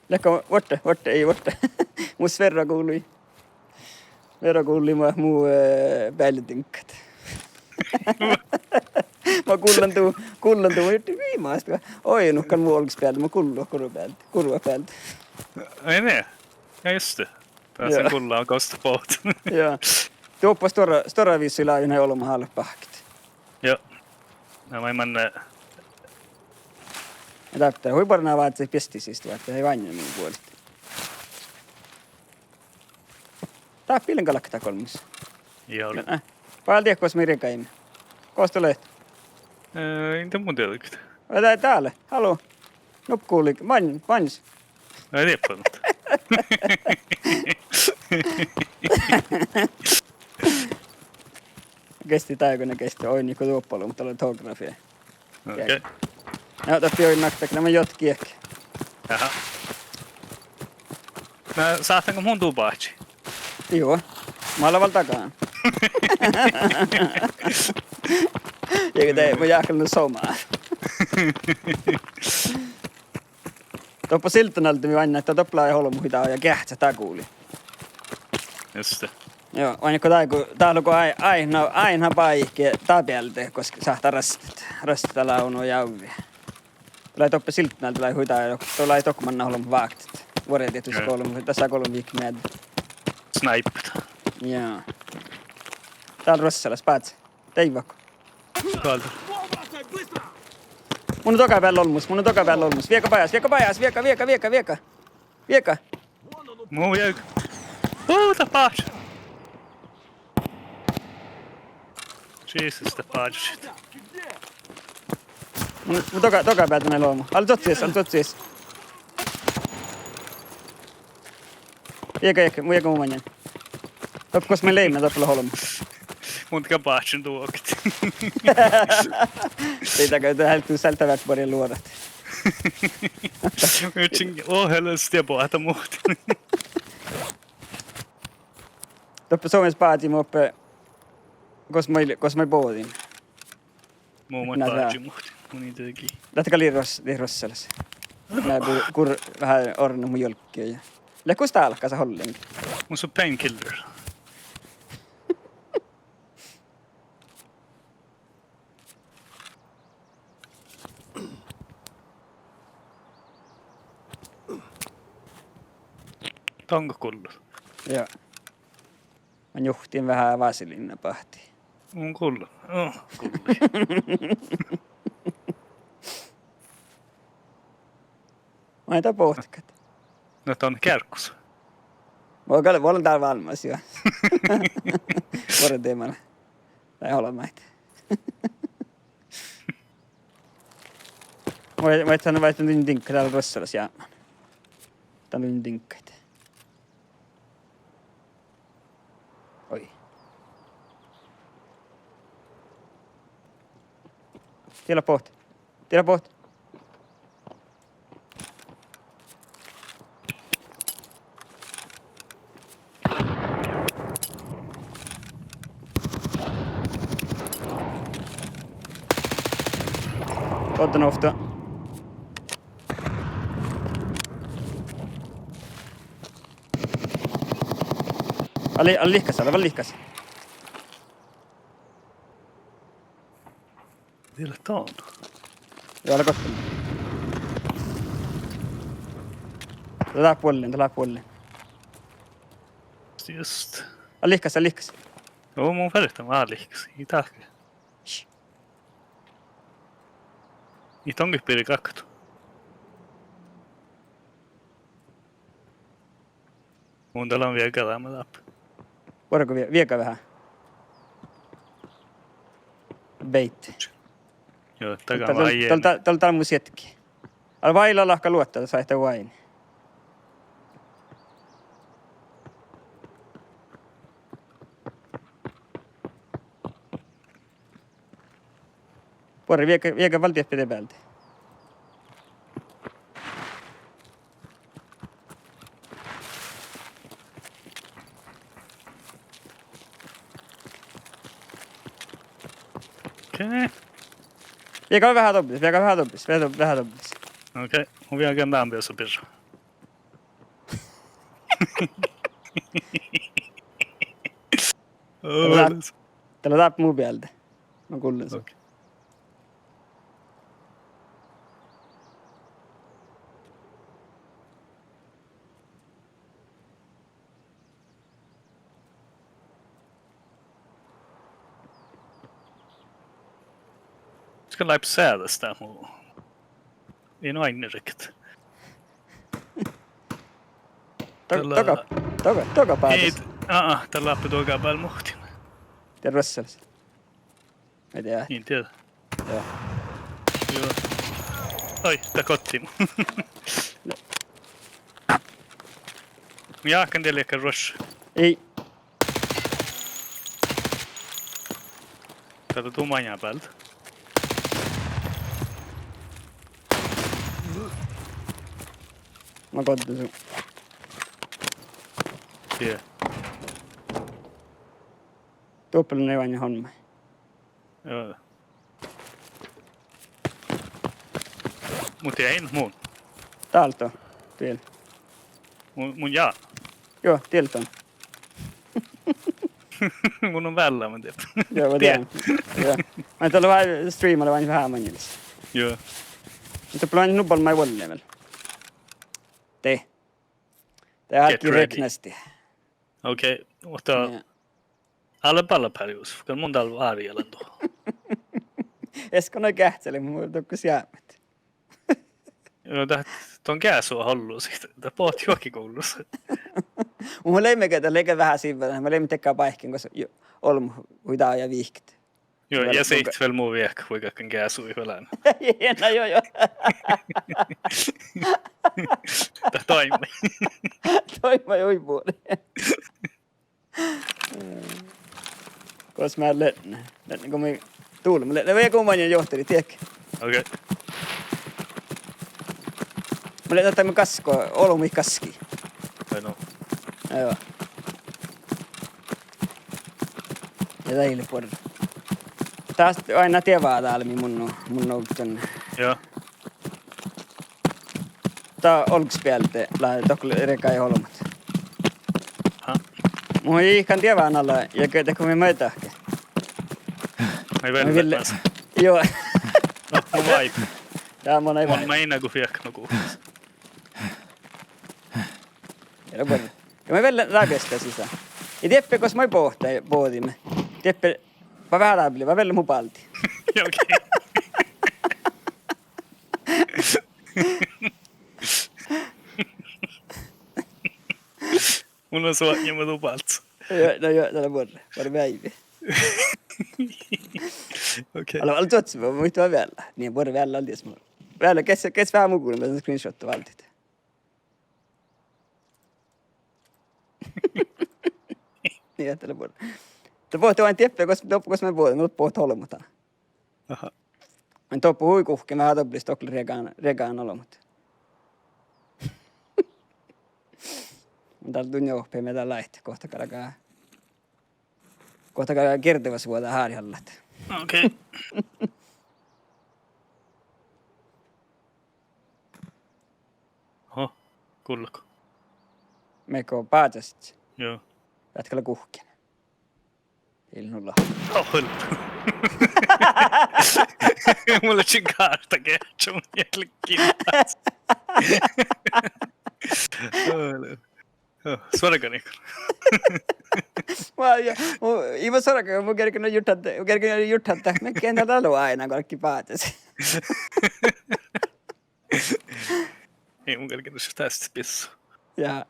Läkka vuotte, ei vuotte. Mus verran kuului. Verran kuului muu päällytinkkat. Mä kullan tuu nyt viimaista. Oi, nuhkan muu olks päältä, mä kurva päältä. Ai ne? Ja just det. Pääsen kullaan kosta poht. Joo. Tuoppa stora viisi laajuna olma halle pahkit. Joo. No mä mennä. Ja täptä, huiparnaa vaan, että se pesti siis, että ei vain minun puolesta. Tää pillen kalakta kolmissa. Joo. Paljon tiekkois mirikaimme. Koosta lehti. Ei te mun tiedäkään. Ota täällä. Haloo. Nupkuuli. Mans. No ei tiedä mutta. Kesti taikona kesti. Oi niinku tuoppalu, mutta oli topografia. Okei. Ja tappi oi naktak. Nämä jotki ehkä. Jaha. No saatanko mun tupaatsi? Joo. Mä olen takaan. Eikä tee, mä jääkälän somaa. Toppa siltanalta mi vanna, että toplaa ja holmu hitaa ja kähtsä takuuli. Just det. Joo, on joku täällä kun aina paikki tapialta, koska saattaa rastita launua jauvia. Tulee toppa siltanalta tulee huitaa ja tulee tokkumanna holmu vaaktit. Vuoden tietysti tässä 3 viikkoa mieltä. Sniped. Joo. Täällä Rossalas, päätsä. Teivako. Kalta. Mun on toka päällä olmus. Vieka pajas. Vieka. Muu jäyk. Tapaat. Jesus, tapaat shit. Mun toka päältä näin olmu. Al totsis. Vieka, mun manjan. Toppakos me leimme toppala holmu. Mun tapaatsin tuokit. Siitäkö täältä sältävät pari luodat. Ytsin ohjelmasta ja pohta muuta. Toppa Suomessa päätin moppe, kos mä pohdin. Muu mä päätin muuta. Mun ei teki. Lähtäkää Rossalas. Nää vähän ornu mun jolkkia. Lähkus täällä kanssa hollinkin. Mun on painkiller. Onko kullu? Joo. Mä juhtiin vähän vasilina pahtiin. Mun kullu. Kullu. Mä en tää pohtikat. No ton kärkkus. Mä olen täällä valmis jo. Vuoden teemalla. Tai holmaita. Mä et sano vaihtaa nyt tinkka täällä Rossalas jäämään. Tää on nyt tinkkaita. Oi. Tiellä pohti. Otan ofta. Alla lihkas. Vielä ton. Joo, ala kottuna. Tällä puolelle. Just. Alla lihkas. Joo, mun välittää vaan lihkas. Ei tahke. Niitä onkin piri kaktu. Mun täällä on vielä kälämä läpi. Voidaanko viekää vähän? Bait. Joo, takaa vaan jäänyt. Täällä on mun setki. Ala vailla lahka luottaa, saa ehtä vain. Porri, viekää valtiot pide päältä. Okei. Viekää vähän toppis. Okei, mun vielä käyn päänpiössä pirra. Tällä taap muu pealtä. Mä kuulen sen. Okay. Ska läpi säädästä muu. Ei no aina rikät. Toka Ei, päätös. tällä läpi toka päällä muhtin. Tiedä Russellissa. Ei tiedä. Niin tiedä. Joo. Joo. Oi, tää kotti mu. Jaakan teille ehkä rush. Ei. Täältä tuu majaa päältä. Mä kotin sun. Tiedä. Tuoppelun ei vain homma. Joo. Mut ei mun. Täältä on. Tiel. Mun jaa. Joo, tieltä on. Mun on vällä, mä tiedän. Joo, mä tiedän. Joo. Mä tuolla vähän striimalla vain vähän manjilissa. Joo. Mutta planin nubbal mä ei volle vielä. Te Get är ready. räknasti. Okei, mutta alla pallapärjus. Kan mun täällä Arjelan tuohon. Esko noin kähtseli, mun tukkus jäämät. Joo, tuon kääsua hallu siitä. Tää poht juokikoulussa. Mun leimekä leikä vähän siinä. Mä leimme tekkaa paikkin, koska olmu huidaa ja viihkit. Joo, ja se itse vielä muu viekka, kuinka kan kääsua hyvälään. No joo. Tää toimi. Toima juipuoli. Koska mä lennä. Lennä kun mä tuulen. Mä lennä vielä kummanjan johteli, tiedätkö? Okei. Mä lennä tämän kaskoa, olumi kaski. I know. Joo. Ja teille puolella. Taas aina tievaa täällä, mun on tänne. Joo. Tää olks päältä, tokko reka ei holmat. Ha. Mun ei ihan tievään alla, ja kyllä kun me möitähkä. Ei välillä. Joo. No, mun vaip. Tää mun ei Mun mä inä kun viekka no kuukas. Ja me vielä rakestaa sisään. Ja tiedätkö, koska mä pohtimme. Tiedätkö, mä vähän läpi, mä vielä mun palti. Joo, okei. Mun on suoja, mä tuun paltsa. No joo, tällä vuodella. Var väivi. Okei. Alla tutsi, mä muistan vielä. Niin, vuodella vielä on ties mulla. Vielä, kes vähän mukuun, mä sen screenshotta valtit. Niin, tällä vuodella. Te pohti vain tiedätkö, koska me pohti, mutta pohti holmutaan. Aha. Mä toppu huikuhki, mä hatoplis tokkli regaan olomut. Mä täällä tunnin oppia, me täällä lähti. Kohta käydään kertivassa vuotaa haarjallat. Okei. Oho, kuuluuko? Meikö päätösit? Joo. Jatkalla kuhkin. Ilnulla. Helppo. Mulla on kaarta kehtsä mun jälkeen. Suoraka Nikon. Ivo Soraka, mun kerkin juthatta. Me kentän alua aina, kaikki päätös. Ei mun kerkin tästä pissu. Ja.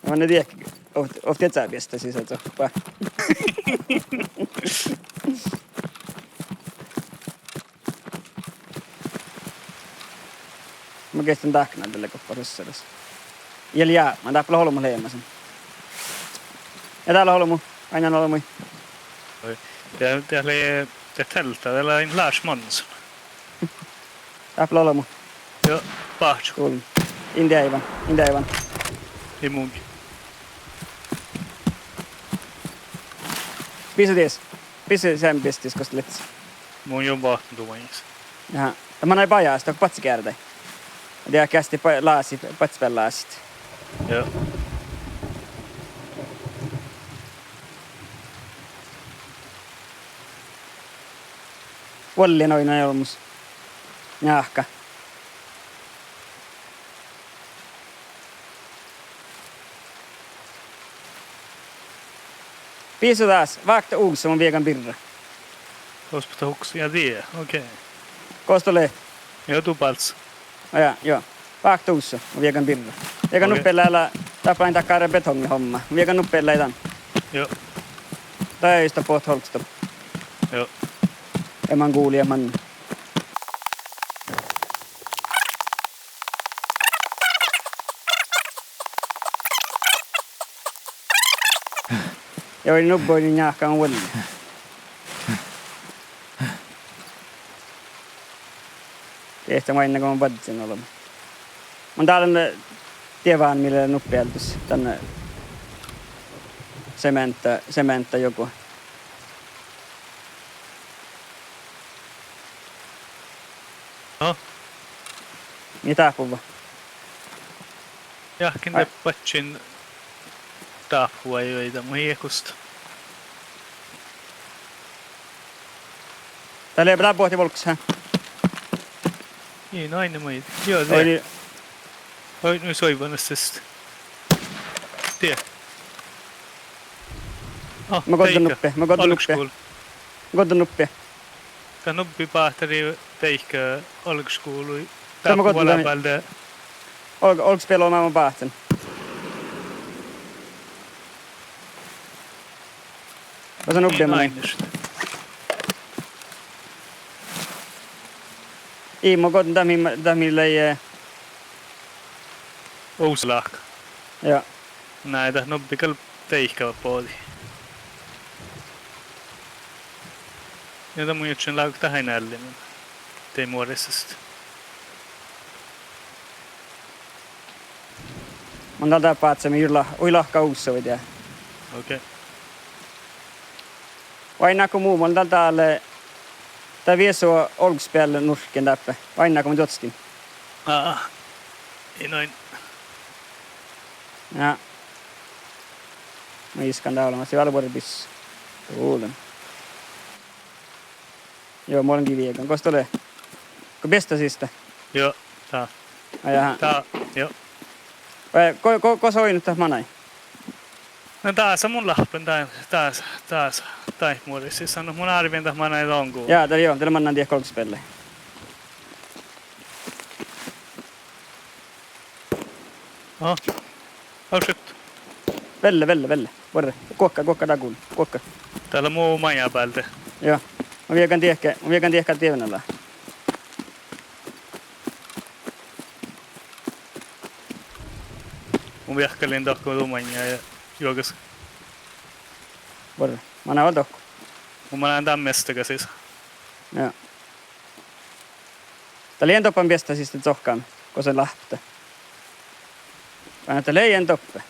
Mä en tiedä, ofti et sä piestä siis, että on. Mä kestän tahknaan tälle kopparussadassa. Jäljää, mä tappala holmu leimmasen. Ja täällä holmu, aina holmu. Det tältä, täällä on Lars Månsson. Tappala holmu. Joo, Pahtsu. Kuulun. India Ivan. Ei munkin. Pisu sen pistis, koska letsi. Mun on vahtunut tuomajissa. Jaha. Ja mä näin pajaa, sitä on patsi käärtä. Det kästi laasi, patspel laasit. Joo. Volli noin olmus. Jahka. Piisu taas. Vaakta uusi mun viekan birra. Hospita huksia tie. Okei. Kostolee. Joo, tupals. Joo. Vaakta uusi mun viekan birra. Viekan Okei. nuppella älä tapain takkaare betongi homma. Viekan nuppella ei tän. Joo. Täystä poht holksta. Joo. Eman kuuli eman. Ja oli nubboin jahkaan volli. Tehtä mä ennen kuin mä vaditsin olemaan. Mä täällä tievään millä nuppieltus. Tänne sementta joku. No. Mitä puhua? Jahkin Ai. teppatsin taapua joita mun hiekusta. Täällä ei pitää pohti volksa. Niin, aina mä joo, Oi te. niin. Oi, nyt soivannostesta. Tie. Oh, Mä koitan nuppia. Mä koitan nuppia. Mä koitan nuppia. Kan nuppi pahtari teikkä alkuskuului. Tämä Taappu koitan valapalta. Olks pelaa maailman pahtsen? Koitan nuppia mä näin. Ei, mä koitan tämmillä ei. Ouslahka. Joo. Näitä nuppikal teikkä pooti. Jota mun jutsen laukta tähän ällinen. Tei muodessasta. Mä täältä pahtsen, ui lahka uussa voi tehdä. Okei. Vainako muu, mä oon täällä. Tää vie sua olks päälle nurkken täppä. Vainako mä totskin. Ei noin. Ja. Mä iskan tää olemassa. Siellä vuoden pissu. Kuulen. Joo, mä olenkin viekan. Kosta tulee? Ko bästa sista? Joo, tää. Ai jaha. Tää, joo. Ko soinut tähän manai? No taas on mun lahpen, taas. Tai muodissa sano mun arvien tähän mä näin lonkuun. Jaa, täällä mannan tiedä kolkis pelle. Oho. Auset. Velle. Vorre. Kuokka takuun. Kuokka. Täällä on muu maja päältä. Joo. Mä viekan tiehkä tievenällä. Mun viehkelin tohko lumanja ja juokas. Vorre. Mä näen tohku. Mun mä näen tämmöstä siis. Joo. Tää liian toppan bästa sista tohkaan, kun se lähtee. Vaan että liian toppe.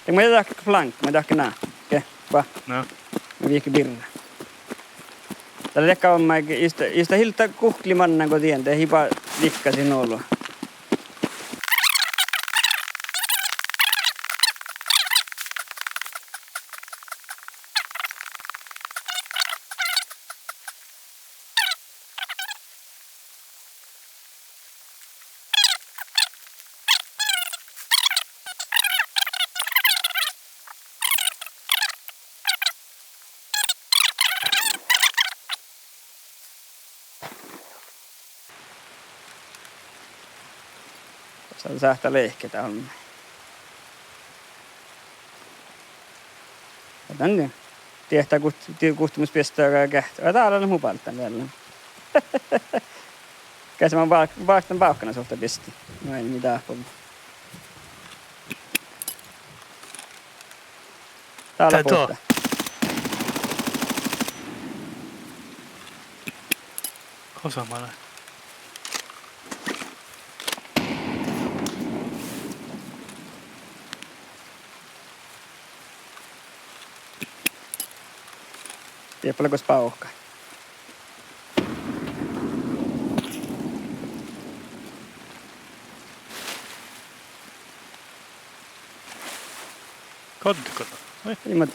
Ja mä jätän flank, mä jätän nää. Okei, va. No. Mä viikin birra. Tällä lekka on mä ista hilta kuhklimannan kun tien, te hipa likkasin olla. Saa sähtä leikketä on. Tänne. Tiehtää kuhtumuspistää kähtöä. Täällä on mupalta vielä. Käsi mä vaihtan paukkana sulta pisti. No ei mitään pomma. Täällä on puhta. Kosamana. Tiedä paljonko pauhkaa. Kontiko? Oi. Niimoodi.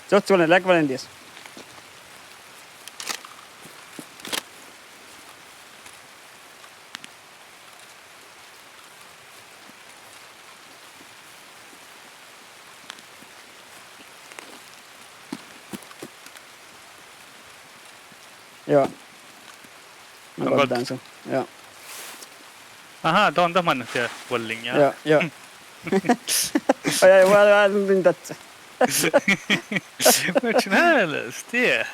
Se oot sulle läkvalendias. Joo. Mä Onko- koitan sun. Joo. Aha, tuon tämän tiedä Wallingia. Joo, joo. Ai, mä olin tatsa. Vilken helst det?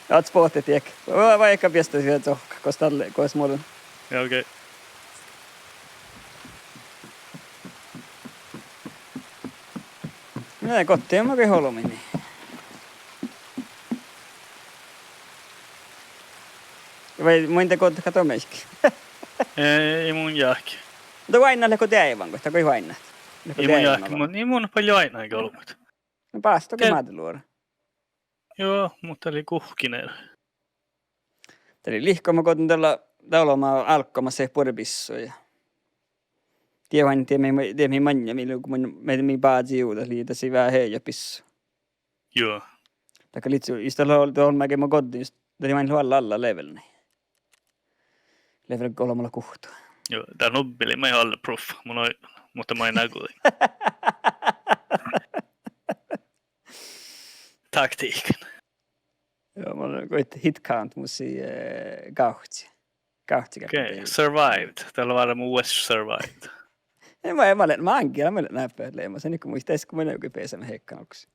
Oot spåtet tiek. Vaikka piestä sieltä sohka, koska tälle, kois muodon. Ja okej. Nää kotiin mä holmini. Vai muinte kotta kato meikki. Ei mun jälki. Mutta vainnalle kun teivän, kun ei vainna. Ei mun jälki, mutta ei mun paljon aina eikä ollut. No päästä toki mä luoda. Joo, mutta oli kuhkinen. Eli lihkoma kotin tällä laulomaan alkkamassa purpissoja. Tievain tiemi manja, kun meidän paatsi juuta liitäsi vähän heija pissu. Joo. Taikka litsu, istalla on mäkin mun kotiin, tuli vain alla levelni. Level 3 kuhtua. Joo, tää nubbili, mä ihan alle proof. Mutta mä en näkyy. Taktiikan. Joo, mä olen koitti hit count musi kauhtsi. Kauhtsi. Okei, survived. Täällä on varmaan West survived. Mä ankin, mä olen näppöät leima. Sen kun muistais, kun mä jokin pesämä heikkanuksi.